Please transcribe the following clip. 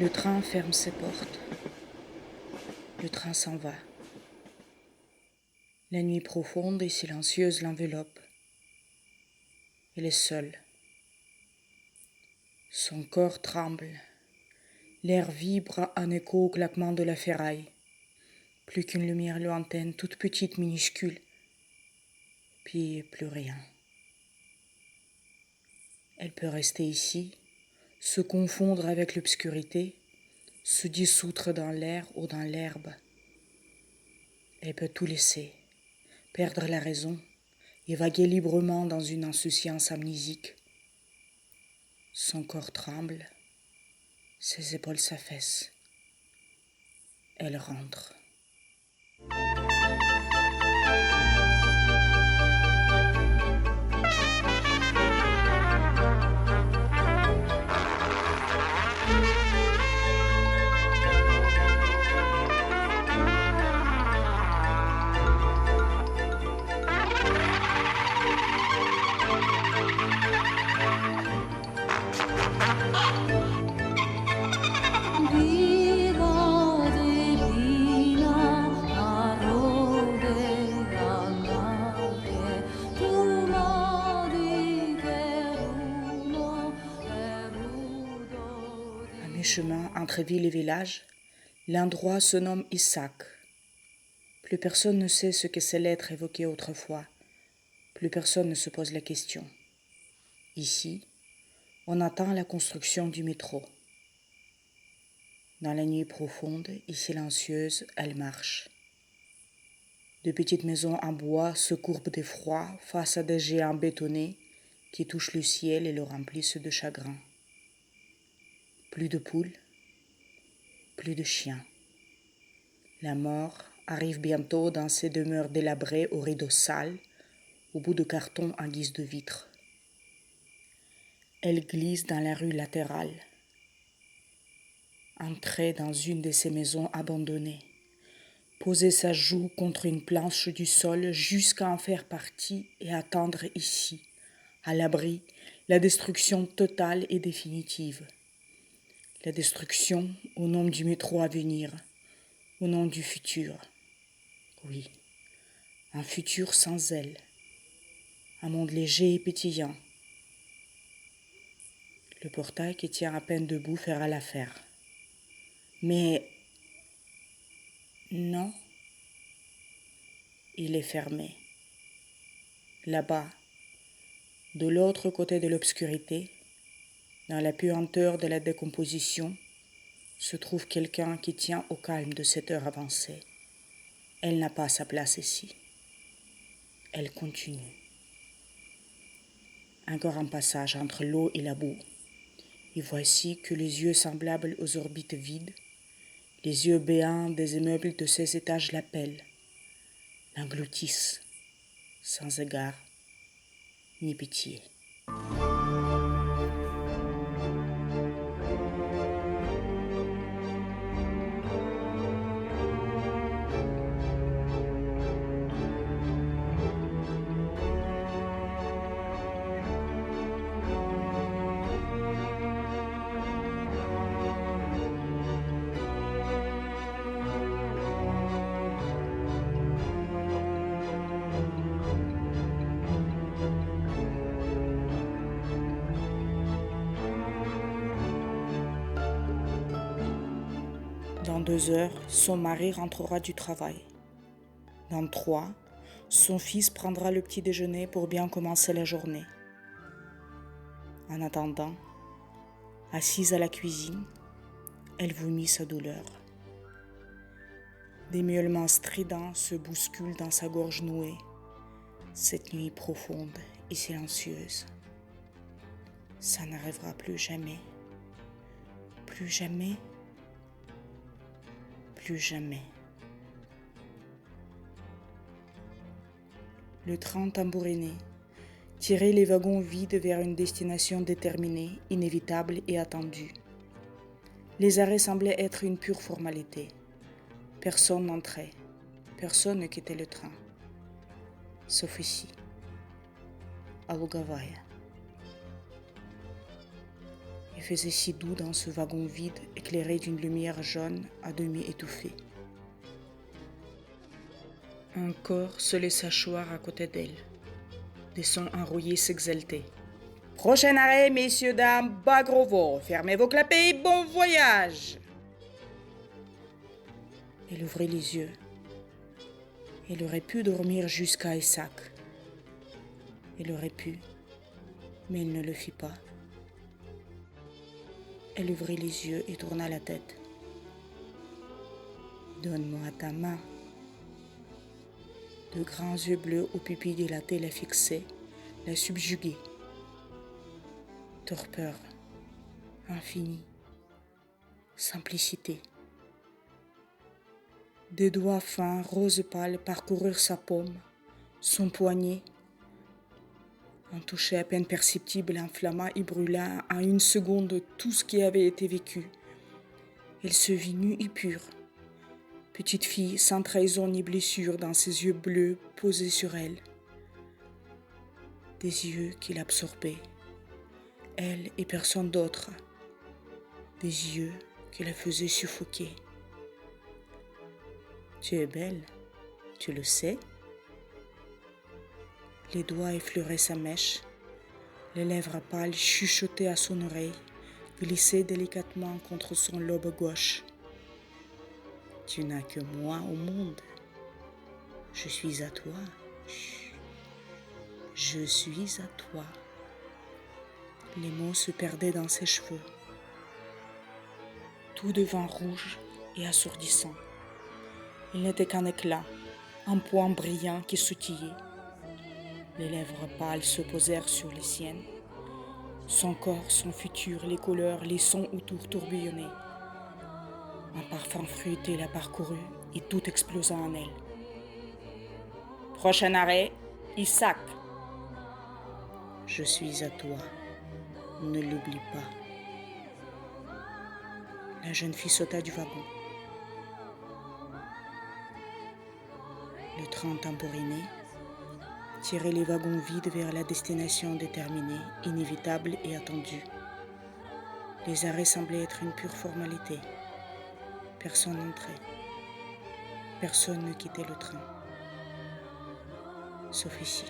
Le train ferme ses portes. Le train s'en va. La nuit profonde et silencieuse l'enveloppe. Elle est seule. Son corps tremble. L'air vibre en écho au claquement de la ferraille. Plus qu'une lumière lointaine, toute petite, minuscule. Puis plus rien. Elle peut rester ici, se confondre avec l'obscurité, se dissoudre dans l'air ou dans l'herbe. Elle peut tout laisser, perdre la raison et vaguer librement dans une insouciance amnésique. Son corps tremble, ses épaules s'affaissent. Elle rentre. Chemin entre ville et village, l'endroit se nomme Issac. Plus personne ne sait ce que c'est l'être évoqué autrefois. Plus personne ne se pose la question. Ici, on attend la construction du métro. Dans la nuit profonde et silencieuse, elle marche. De petites maisons en bois se courbent d'effroi face à des géants bétonnés qui touchent le ciel et le remplissent de chagrin. Plus de poules, plus de chiens. La mort arrive bientôt dans ces demeures délabrées aux rideaux sales, au bout de carton en guise de vitre. Elle glisse dans la rue latérale, entrer dans une de ces maisons abandonnées, poser sa joue contre une planche du sol jusqu'à en faire partie et attendre ici, à l'abri, la destruction totale et définitive. La destruction au nom du métro à venir, au nom du futur. Oui, un futur sans elle, un monde léger et pétillant. Le portail qui tient à peine debout fera l'affaire. Mais non, il est fermé. Là-bas, de l'autre côté de l'obscurité, dans la puanteur de la décomposition, se trouve quelqu'un qui tient au calme de cette heure avancée. Elle n'a pas sa place ici. Elle continue. Encore un passage entre l'eau et la boue. Et voici que les yeux semblables aux orbites vides, les yeux béants des immeubles de ces étages l'appellent, l'engloutissent, sans égard ni pitié. Dans 2 heures, son mari rentrera du travail. Dans 3, son fils prendra le petit déjeuner pour bien commencer la journée. En attendant, assise à la cuisine, elle vomit sa douleur. Des miaulements stridents se bousculent dans sa gorge nouée, cette nuit profonde et silencieuse. Ça n'arrivera plus jamais. Plus jamais. Plus jamais. Le train tambourinait, tirait les wagons vides vers une destination déterminée, inévitable et attendue. Les arrêts semblaient être une pure formalité. Personne n'entrait, personne ne quittait le train. Sauf ici, à Lugavaya. Il faisait si doux dans ce wagon vide, éclairé d'une lumière jaune à demi étouffée. Un corps se laissa choir à côté d'elle. Des sons enrouillés s'exaltaient. Prochain arrêt, messieurs, dames, Bagrovo. Fermez vos clapets, bon voyage. Elle ouvrit les yeux. Elle aurait pu dormir jusqu'à Issac. Elle aurait pu, mais elle ne le fit pas. Elle ouvrit les yeux et tourna la tête. Donne-moi ta main. De grands yeux bleus aux pupilles dilatées la fixaient, la subjuguaient. Torpeur, infinie, simplicité. Des doigts fins, rose pâle, parcoururent sa paume, son poignet. Un toucher à peine perceptible inflamma et brûla en une seconde tout ce qui avait été vécu. Elle se vit nue et pure. Petite fille sans trahison ni blessure dans ses yeux bleus posés sur elle. Des yeux qui l'absorbaient, elle et personne d'autre. Des yeux qui la faisaient suffoquer. Tu es belle, tu le sais? Les doigts effleuraient sa mèche, les lèvres pâles chuchotaient à son oreille, glissaient délicatement contre son lobe gauche. Tu n'as que moi au monde. Je suis à toi. Chut. Je suis à toi. Les mots se perdaient dans ses cheveux. Tout devint rouge et assourdissant. Il n'était qu'un éclat, un point brillant qui sautillait. Les lèvres pâles se posèrent sur les siennes. Son corps, son futur, les couleurs, les sons autour tourbillonnaient. Un parfum fruité la parcourut et tout explosa en elle. Prochain arrêt, Issac. Je suis à toi. Ne l'oublie pas. La jeune fille sauta du wagon. Le train tambourinait, tirait les wagons vides vers la destination déterminée, inévitable et attendue. Les arrêts semblaient être une pure formalité. Personne n'entrait. Personne ne quittait le train. Sauf ici.